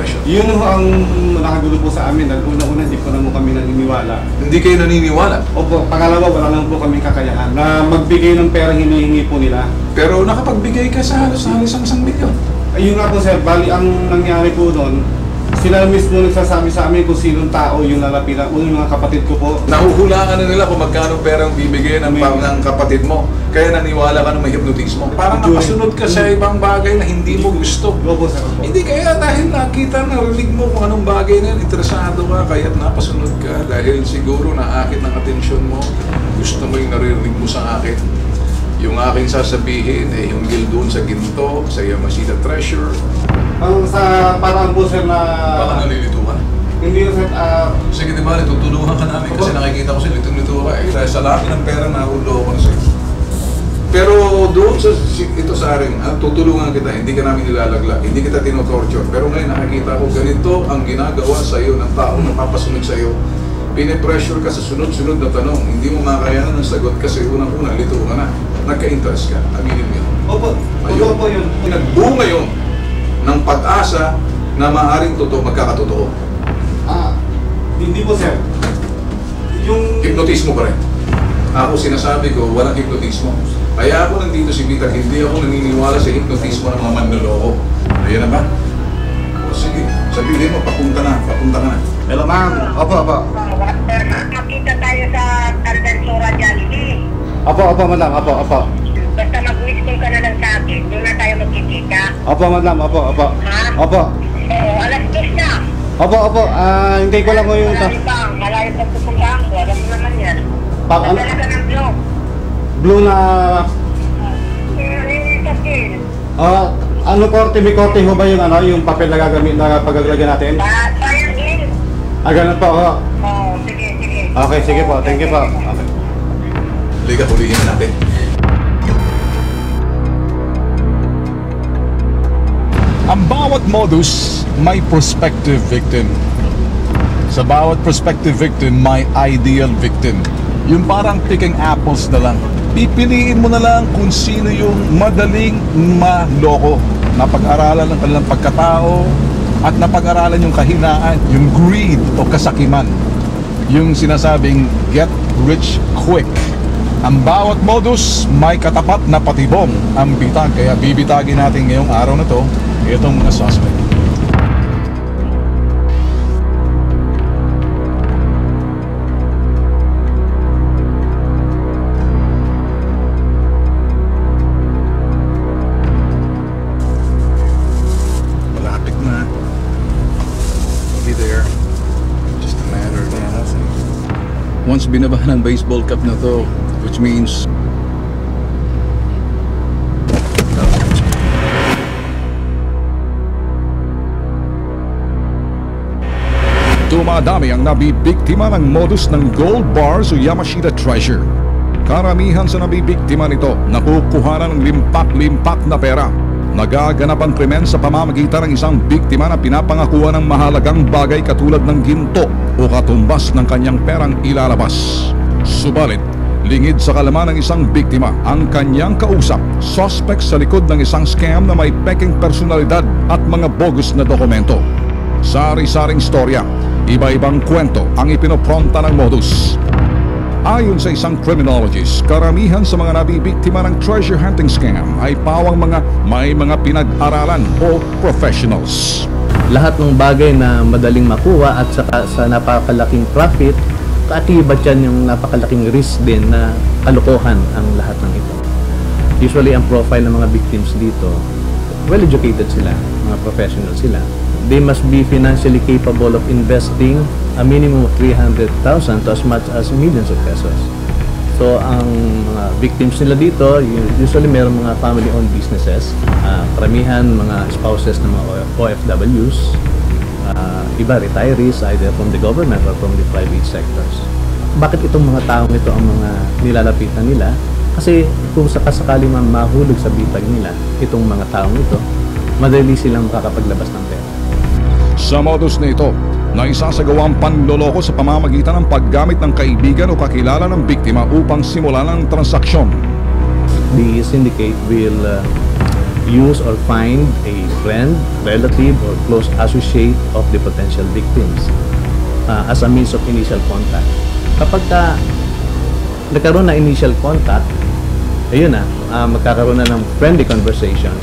connection? Yun ang nakagulo po sa amin. Dahil una-una, hindi po naman kami naniniwala. Hindi kayo naniniwala? Opo, pangalawa, wala lang po kami kakayahan na magbigay ng perang hinihingi po nila. Pero nakapagbigay ka sa halos ang 1 milyon. Ayun nga po sir, bali ang nangyari po doon, sila mismo nagsasabi sa amin kung sinong tao yung lalapitan, yung mga kapatid ko po. Nahuhulaan na nila kung magkano perang bibigay ng kapatid mo. Kaya naniwala ka na may hypnotismo. Parang napasunod ka sa ibang bagay na hindi mo gusto. Opo sir. Hindi kaya dahil nakita, narinig mo kung anong bagay na yan, interesado ka, kaya napasunod ka dahil siguro naakit ng atensyon mo, gusto mo yung naririnig mo sa akin. Yung aking sasabihin eh yung deal doon sa ginto, sa Yamashita Treasure. Ang sa parang po sir na... Baka nalilito ka? Hindi sir, sige diba, tutulungan ka namin kasi nakikita ko sila, litong-lito ka eh. Sa lahat ng pera nahulo ko na sa'yo. Pero doon sa ito sa akin, tutulungan kita, hindi ka namin nilalaglag, hindi kita tinotorture. Pero ngayon nakikita ko ganito ang ginagawa sa iyo ng tao na papasunod sa iyo. Pine-pressure ka sa sunod-sunod na tanong, hindi mo makayanan ng sagot kasi unang-una, lito ka na. Nagka-interest ka, aminin mo yun. opo, Ayun. opo yun. Nagbunga yun ng pag-asa na maaaring totoo, magkakatotoo. Hindi po sir. Yung... Hipnotismo pa rin. Ako sinasabi ko, walang hipnotismo. Kaya ako nandito si Bitag, hindi ako naniniwala sa hipnotismo ng mga manloloko. Ayan na ba? O sige, sabihin mo, papunta ka na. Hello ma'am, opo. Makita tayo sa Tandansora Jollibee. Opo madam, opo. Basta mag-miss call ka na lang sa akin, doon na tayo magkikita. Opo madam, opo. Ha? Opo. Oo, alas 10 na. Opo, hintay ko lang ko yung... Malayo pang pupuntahan ko, alam mo naman yan. Magdala ka ng blue. Blue na... ano korte, may korte ho ba yung yung papel na gagamit na paglalagyan natin? Sayang din. Ganun po, ho. Oo, sige. Okay, sige po, thank you po. Okay. Liga, hulihin na natin. Ang bawat modus may prospective victim. Sa bawat prospective victim may ideal victim. Yung parang picking apples na lang. Pipiliin mo na lang kung sino yung madaling maloko. Napag-aralan ng kanilang pagkatao at napag-aralan yung kahinaan, yung greed o kasakiman. Yung sinasabing get rich quick. Ang bawat modus may katapat na patibong ang bitag. Kaya bibitagin natin ngayong araw na to itong mga suspect. Malapit na. We'll be there. Just a matter of nothing. Once binabahan ang baseball cap na to, which means dumadami ang nabibiktima ng modus ng gold bars o Yamashita Treasure. Karamihan sa nabibiktima nito nakukuhanan ng limpak-limpak na pera. Nagaganap ang krimen sa pamamagitan ng isang biktima na pinapangakuan ng mahalagang bagay katulad ng ginto o katumbas ng kanyang perang ilalabas. Subalit, lingid sa kalaman ng isang biktima ang kanyang kausap, suspect sa likod ng isang scam na may peking personalidad at mga bogus na dokumento. Sari-saring storya, iba-ibang kwento ang ipinopronta ng modus. Ayon sa isang criminologist, karamihan sa mga nabibiktima ng treasure hunting scam ay pawang may mga pinag-aralan o professionals. Lahat ng bagay na madaling makuha at saka sa napakalaking profit, kaatibat yan yung napakalaking risk din na kalokohan ang lahat ng ito. Usually ang profile ng mga victims dito, well-educated sila, mga professional sila. They must be financially capable of investing a minimum of 300,000 to as much as millions of pesos. So, ang mga victims nila dito, usually mayroong mga family-owned businesses. Karamihan, mga spouses ng mga OFWs. Iba, retirees, either from the government or from the private sectors. Bakit itong mga taong ito ang mga nilalapitan nila? Kasi kung sakasakali mahulog sa bitag nila, itong mga taong ito, madali silang makakapaglabas ng pera. Sa modus na ito, naisasagawa ang panloloko sa pamamagitan ng paggamit ng kaibigan o kakilala ng biktima upang simulan ang transaksyon. The syndicate will use or find a friend, relative, or close associate of the potential victims as a means of initial contact. Kapag nagkaroon na initial contact, ayun na, magkakaroon na ng friendly conversation.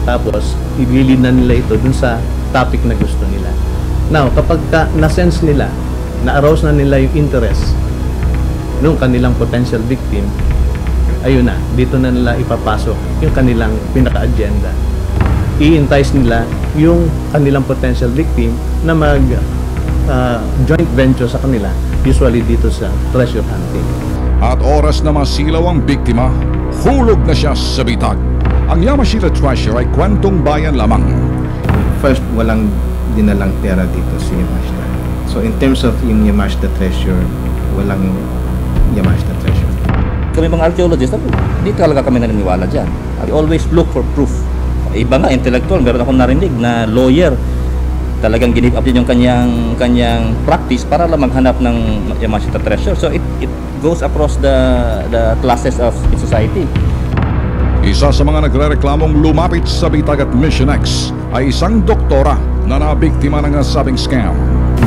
Tapos, i-lead na nila ito dun sa topic na gusto nila. Now, kapag na-sense nila, na-arouse na nila yung interest nung kanilang potential victim, ayun na, dito na nila ipapasok yung kanilang pinaka-agenda. I-entice nila yung kanilang potential victim na joint venture sa kanila, usually dito sa treasure hunting. At oras na masilaw ang biktima, hulog na siya sa bitag. Ang Yamashita Treasure ay kwentong bayan lamang. First, walang dinalang pera dito si Yamashita. So in terms of yung Yamashita Treasure, walang Yamashita Treasure. Kami mga archaeologists, hindi talaga kami naniniwala dyan. We always look for proof. Iba nga, intellectual, meron akong narinig na lawyer, talagang give up din yung kanyang practice para lang maghanap ng Yamashita Treasure. So it goes across the classes of society. Isa sa mga nagrereklamong lumapit sa bitag at Mission X ay isang doktora na nabiktima ng nasabing scam.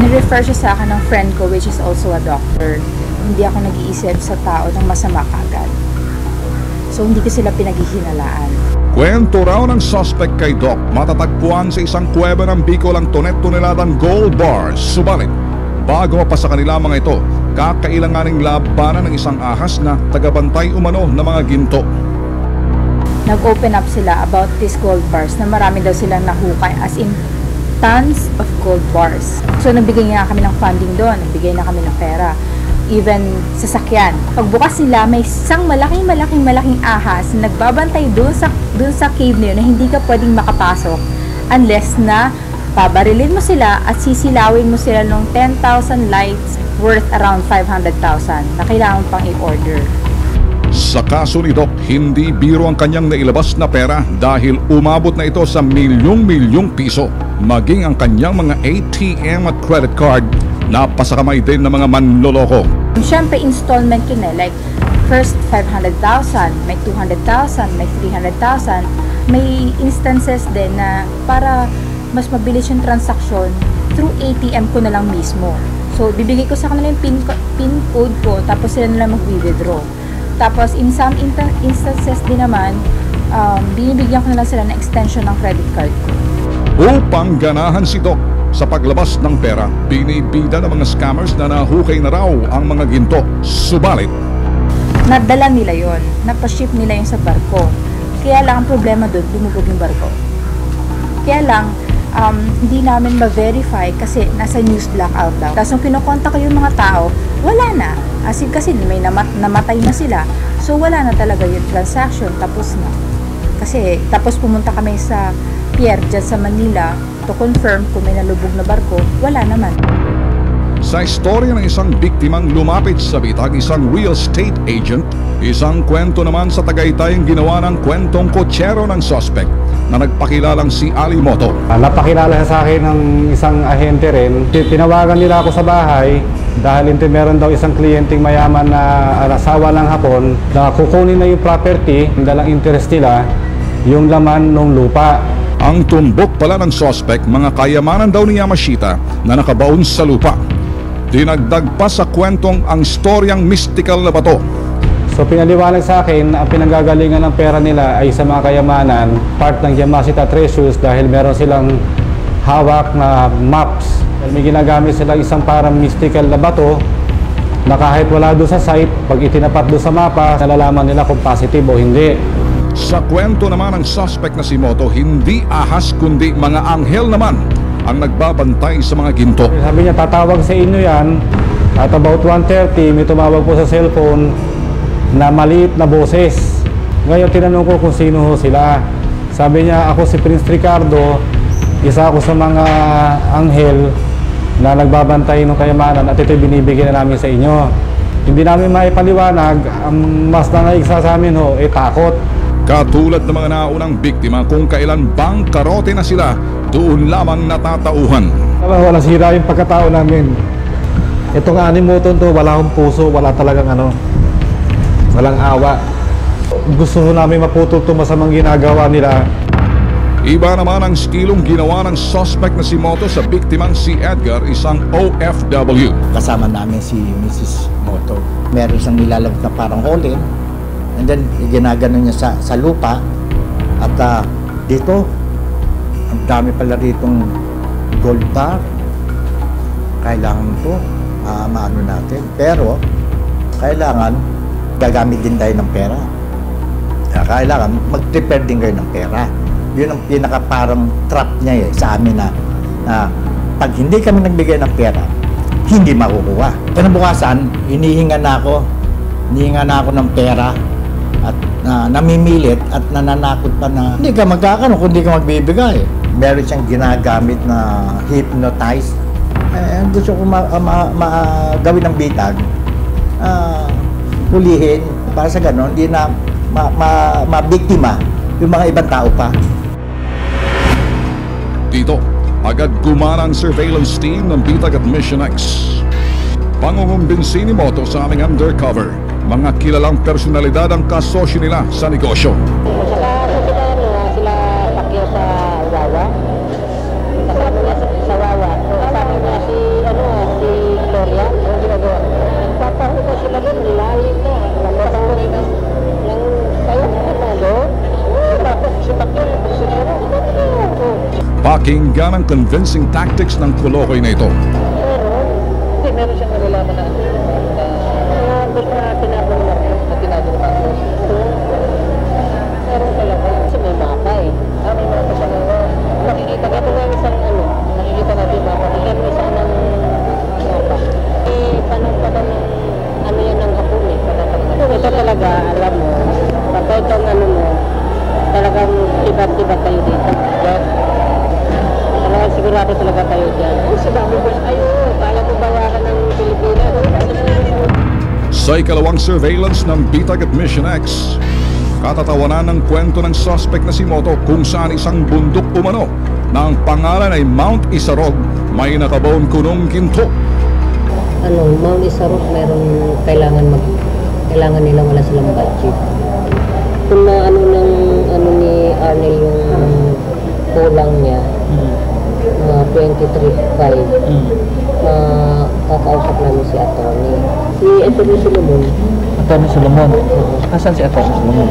Nirefer siya sa akin ng friend ko, which is also a doctor. Hindi ako nag-iisip sa tao ng masama kagad. So hindi ko sila pinaghihinalaan. Kwento raw ng suspect kay Doc, matatagpuan sa isang kuweba ng Bicol ang tonet-toneladang gold bars. Subalit, bago mapasa kanila mga ito, kakailanganing labanan ng isang ahas na tagabantay umano ng mga ginto. Nag-open up sila about these gold bars na marami daw silang nahukay, as in tons of gold bars. So nagbigay nga kami ng funding doon, nagbigay na kami ng pera, even sasakyan. Pagbukas nila, may isang malaking ahas na nagbabantay doon sa cave na yun na hindi ka pwedeng makapasok unless na pabarilin mo sila at sisilawin mo sila ng 10,000 lights worth around 500,000 na kailangan pang i-order. Sa kaso ni Doc, hindi biro ang kanyang nailabas na pera dahil umabot na ito sa milyong-milyong piso. Maging ang kanyang mga ATM at credit card na pasakamay din ng mga manloloko. Siyempre, installment yun eh. Like, first 500,000, may 200,000, may 300,000. May instances din na para mas mabilis yung transaksyon, through ATM ko na lang mismo. So, bibigay ko sa kanila yung PIN code ko, tapos sila na lang mag-withdraw. Tapos, in some instances din naman, binibigyan ko na lang sila ng extension ng credit card ko. Upang ganahan si Doc sa paglabas ng pera, binibida ng mga scammers na nahukay na raw ang mga ginto. Subalit, nadala nila yon, napaship nila yung sa barko. Kaya lang ang problema doon, lumubog yung barko. Kaya lang, hindi namin ma-verify kasi nasa news blackout daw. Tapos nung kinokontak ko yung mga tao, wala na. As in, kasi may namatay na sila. So wala na talaga yung transaction, tapos na. Kasi tapos pumunta kami sa pier dyan sa Manila to confirm kung may nalubog na barko, wala naman. sa istorya ng isang biktimang lumapit sa bitag, isang real estate agent, isang kwento naman sa Tagaytay ang ginawa ng kwentong kotsero ng suspect na nagpakilalang si Ali Moto. Napakilala sa akin ng isang ahente rin. Tinawagan nila ako sa bahay dahil meron daw isang kliyenteng mayaman na asawa ng Hapon na kukunin na yung property, ang dalang interest nila, yung laman ng lupa. Ang tumbok pala ng suspect, mga kayamanan daw ni Yamashita na nakabaon sa lupa. Dinagdag pa sa kwentong ang storyang mystical na bato. So pinaliwanag sa akin na ang pinanggagalingan ng pera nila ay sa mga kayamanan, part ng Yamashita Treasures, dahil meron silang hawak na maps. May ginagamit silang isang parang mystical na bato na kahit wala doon sa site, pag itinapat doon sa mapa, nalalaman nila kung positive o hindi. Sa kwento naman ng suspect na si Moto, hindi ahas kundi mga anghel naman ang nagbabantay sa mga ginto. Sabi niya, tatawag sa inyo yan. At about 1:30, may tumawag po sa cellphone na maliit na boses. Ngayon tinanong ko kung sino ho sila. Sabi niya, ako si Prince Ricardo, isa ako sa mga anghel na nagbabantay ng kayamanan at ito'y binibigyan na namin sa inyo. Hindi namin maipaliwanag, ang mas nangaig sa amin ho, takot. Katulad ng mga naunang biktima, kung kailan bang karote na sila, doon lamang natatauhan. Walang sira yung pagkatao namin. Itong Animoto to, wala akong puso, wala talagang walang awa. Gusto namin maputol itong masamang ginagawa nila. Iba naman ang stilong ginawa ng suspect na si Moto sa biktimang si Edgar, isang OFW. Kasama namin si Mrs. Moto. Meron siyang nilalabot na parang hole, and then ginagano niya sa lupa. At dito, ang dami pala ditong gold bar. Kailangan ito maano natin. Pero kailangan gagamit din tayo ng pera. Kailangan mag-prepare din kayo ng pera. Yun ang pinaka parang trap niya sa amin na pag hindi kami nagbigay ng pera, hindi makukuha. Kinabukasan, hinihinga na ako ng pera at namimilit at nananakot pa na hindi ka magkakaroon kung hindi ka magbibigay. Meron siyang ginagamit na hypnotize. Gusto ko gawin ng bitag, hulihin para sa gano'n, hindi na mabiktima yung mga ibang tao pa. Dito, agad gumana ang surveillance team ng Bitag at Mission X. Pangungumbinsi ni Moto sa aming undercover, mga kilalang personalidad ang kasosyo nila sa negosyo. Sila Pacquiao sa Wawa. Kasama niya sa Wawa. Kasama niya si Gloria. Nagpapahuko sila doon. Lalim na. Nagpapahuko ng kayo panalo. Tapos si Pacquiao prisionero. Pakinggan ang convincing tactics ng kulokoy na ito. Hindi, meron siyang nalalaman na doon na tinabong lang na tinabong Pacquiao. Meron talaga. Kasi may mapa eh. May mapa siya na nakikita. Ito nga isang nakikita natin yung mapa. Ito yung isang ng mapa. Panong pa ba ng yan ng hapon eh. Ito talaga, alam mo, kapag itong mo, talagang tibat-tibat kayo dito. Talagang sigurado talaga kayo dyan. Sa dami ko, kaya mo bawakan ng Pilipinas. Sa ikalawang surveillance ng Bitag at Mission X, katatawanan ng kwento ng suspect na si Moto kung saan isang bundok umano na ang pangalan ay Mount Isarog may nakabawang kunong ginto. Mount Isarog, meron kailangan nila wala silang budget. Kung na ni Arnel yung kulang niya, 23.5, kakausap namin si Atty. Si Atty. Solomon. Atty. Solomon? Asan si Atty. Solomon?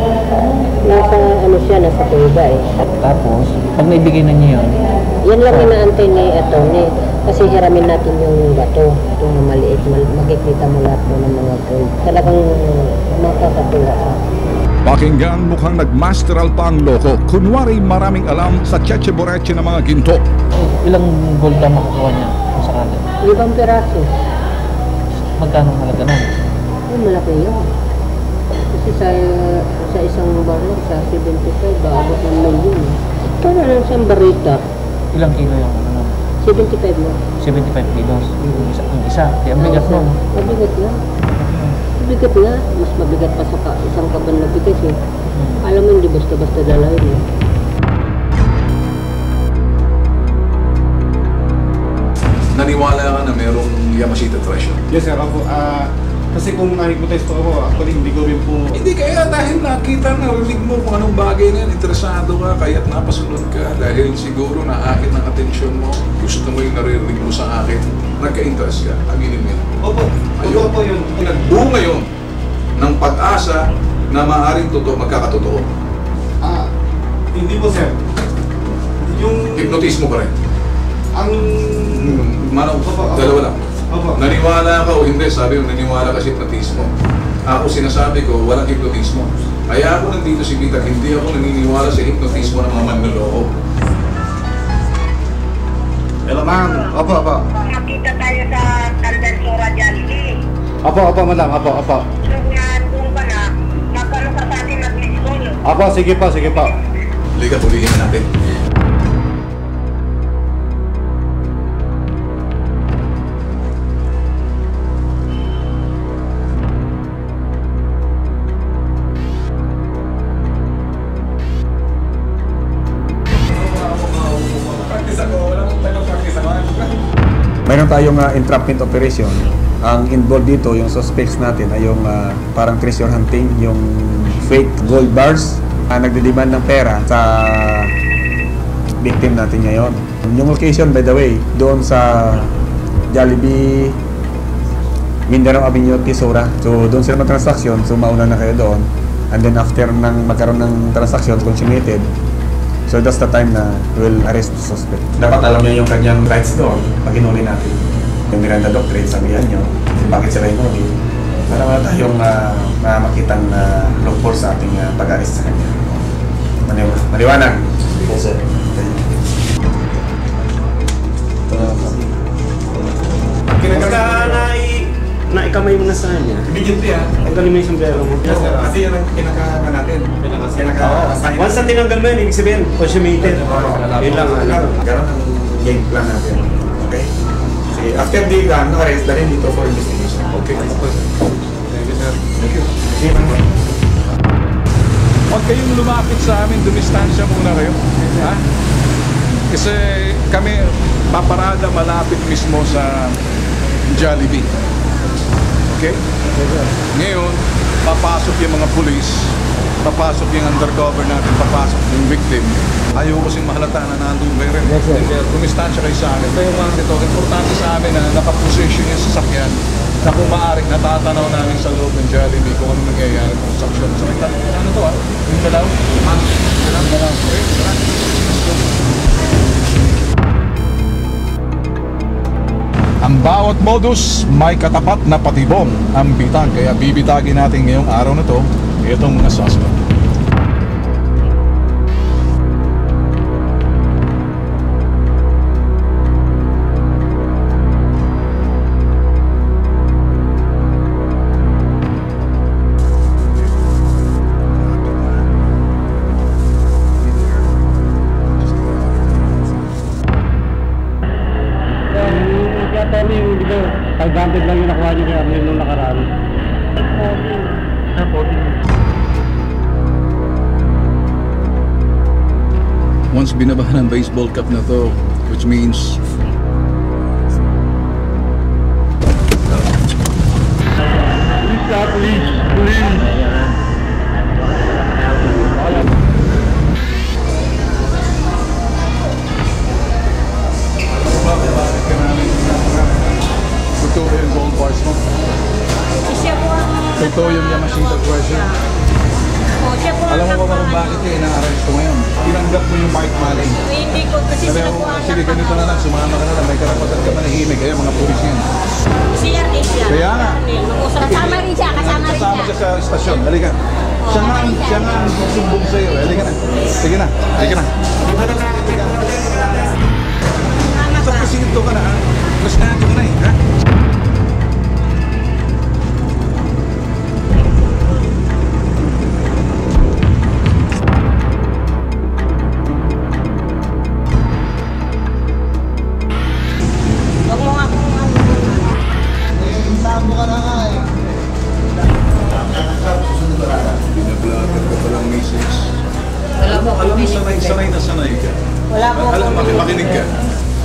Nasa Tuiba eh. Tapos, pag naibigay na niya yun? Yan lang inaantay ni Atty. Kasi hiramin natin yung bato, itong maliit, makikita mo lahat mo ng mga gold. Talagang makakatuwa ka. Pakinggan, mukhang nagmasteral pa ang loko. Kunwari maraming alam sa cheche-boreche ng mga ginto. Ilang gold ang makukuha niya kung sakali? 5 peraso. Magkano halaga nun? Malaki yun. Kasi sa isang baril, sa 75, baabot ng million. Para lang siyang barita. Ilang kilo yung 75 mo. 75 kilos. Ang isa. Kaya ang bigat nun. Mabigat nga. Mabigat nga. Mas mabigat pa sa isang kaban na bigas eh. Alam mo, hindi basta-basta dalawin eh. Naniwala ka na merong Yamashita treasure? Yes sir, ako. Kasi kung na-hypnotize po ako, actually hindi ko rin po... Hindi, kaya dahil nakita, narinig mo kung anong bagay na yan, interesado ka, kaya't napasunod ka. Dahil siguro naakit ng atensyon mo, gusto mo yung naririnig mo sa akin, nagka-interest ka, aminin mo yun. Opo, Ayun. opo yun. Nagbunga yun ng pag-asa na maaaring magkakatotoo. Hindi po sir. Yung... Hypnotismo pa rin. Ang... Dalawa lang. Opo. Naniwala ka o hindi, sabi mo, naniwala ka sa hypnotismo. Ako sinasabi ko, walang hypnotismo. Kaya ako nandito si Bitag, hindi ako naniniwala sa hypnotismo ng mga manloloko. Hello ma'am. Opo, opo. Makita tayo sa Candansora Jollibee. Opo, madam. Opo. So nga, doon ka na, magkano ka sa atin mag-miss call? Opo, sige po. Liga, tulihin natin. Mayroon tayong entrapment operation. Ang involved dito, yung suspects natin ay yung parang treasure hunting, yung fake gold bars, nagdidemand ng pera sa victim natin ngayon. Yung location, by the way, doon sa Jollibee, Mindanao Avenue, Tisora. So doon sila mag-transaction, so mauna na kayo doon. And then after nang magkaroon ng transaction consummated, so that's the time na we'll arrest the suspect. Dapat alam niyo yung kanyang rights doon pag inuli natin. Yung Miranda Doctrine, sabihan niyo bakit sila inuli. Para wala tayong makitang loophole sa ating pag-arrest sa kanya. Maliwanag? Yes, sir. Naikamay mo na sa kanya. Immediately Tanggalin mo yung sombrero mo. Yes, sir. Kasi yan ang pinaka natin. Once na tinanggal mo yun, ibig sabihin, consummated. Yun lang. Ganon ang game plan natin. Okay? Sige, after the arrest, dalhin dito for investigation. Okay. Thank you, sir. Thank you. Huwag kayong lumapit sa amin, dumistansya muna kayo. Ha? Kasi kami paparada malapit mismo sa Jollibee. Okay? Ngayon, papasok yung mga pulis, papasok yung undercover natin, papasok yung victim. Ayaw ko kasing mahalata na nandun kayo rin. Yes, sir. Dumistansya kayo sa amin. Ito yung mga ito, importante sa amin na nakaposition yung sasakyan na kung maaaring natatanaw namin sa loob ng Jollibee kung ano nangyayari kung saksyon. So, ano to yung galaw? Galaw. Okay, ang bawat modus may katapat na patibong ang bitag. Kaya bibitagin natin ngayong araw na to itong mga suspect. Advantage lang yung nakuha niyo kay Arnel nung nakaraan. Once binabahan ng baseball cap na to, which means totoo yung gold bars mo. Siya po ang... Totoo yung Yamashita treasure. Siya po ang... Alam mo ba kung bakit kayo na-arrest ko ngayon? Tinanggap mo yung Mark Malay. Hindi ko kasi sila po ang... Sige, ganito na lang, sumama ka na lang. May karapatan ka manahimik. Kaya mga pulis yan. Si Arnel siya. Kaya nga. Kasama rin siya, kasama rin Kasama siya. siya sa estasyon. Halika. Siya nga ang sumbong sa'yo. Halika na. Sige na. Halika na. Sa presinto ka na, ha? Mas nandito ka na eh, ha? Huwag mo nga kung ano. Tamo ka na nga eh. Binablatter ka palang message. Wala po. Alam mo, sanay na sanay ka. Wala po. Alam mo, makinig ka.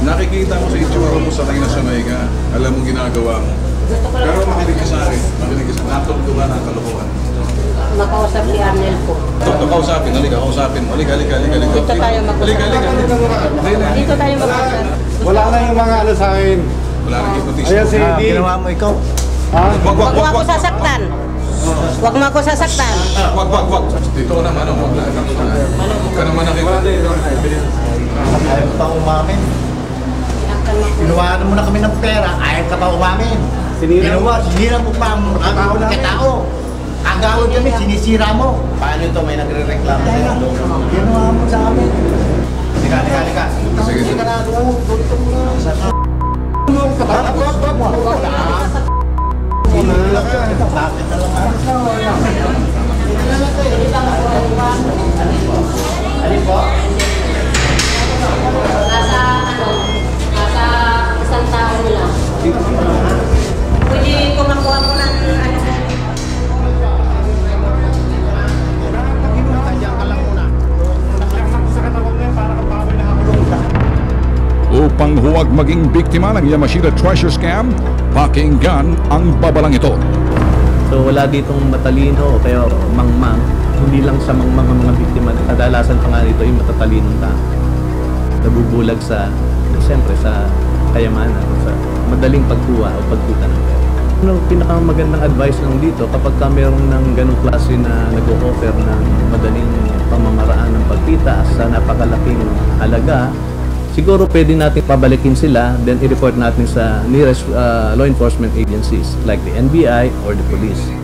Nakikita mo sa itsura mo, sanay na sanay ka. Alam mo ginagawa mo. Pero makinig ka sa akin. Makinig ka sa akin. Natulog ka na kalokohan. Makausap si Arnel po. Ito, kausapin. Halika, kausapin. Halika. Dito tayo mag-usap. Dito tayo mag-usap. Wala na yung mga ano sa akin. Wala nang ipotis. Ayan si Eddie. Ginawa mo ikaw. Wag. Huwag mo ako sasaktan. Huwag mo ako sasaktan. Wag. Dito ka naman. Huwag ka naman nakita. Ayaw pa umamin. Pinuhaan mo na kami ng pera, ayaw ka pa umamin. Sinira mo pa ang tao. Agawad kami, sinisira mo. Paano ito? May nagre-reklamo sa'yo. Ginawa mo sa amin. Halika. Sige. Nasa isang tao lang. Pwede ko makuha mo ng ano. Upang huwag maging biktima ng Yamashita treasure scam, pakinggan ang babalang ito. So wala ditong matalino o kaya mangmang. Hindi lang sa mangmang ang mga biktima. Kadalasan pa nga dito yung matatalinong tao. nabubulag siyempre sa kayamanan, sa madaling pagkuha o pagkuta ng pera. Ano pinakamagandang advice lang dito kapag mayroon ng ganong klase na nag-o-offer ng madaling pamamaraan ng pagkita sa napakalaking halaga, siguro pwede natin pabalikin sila, then i-report natin sa nearest law enforcement agencies like the NBI or the police.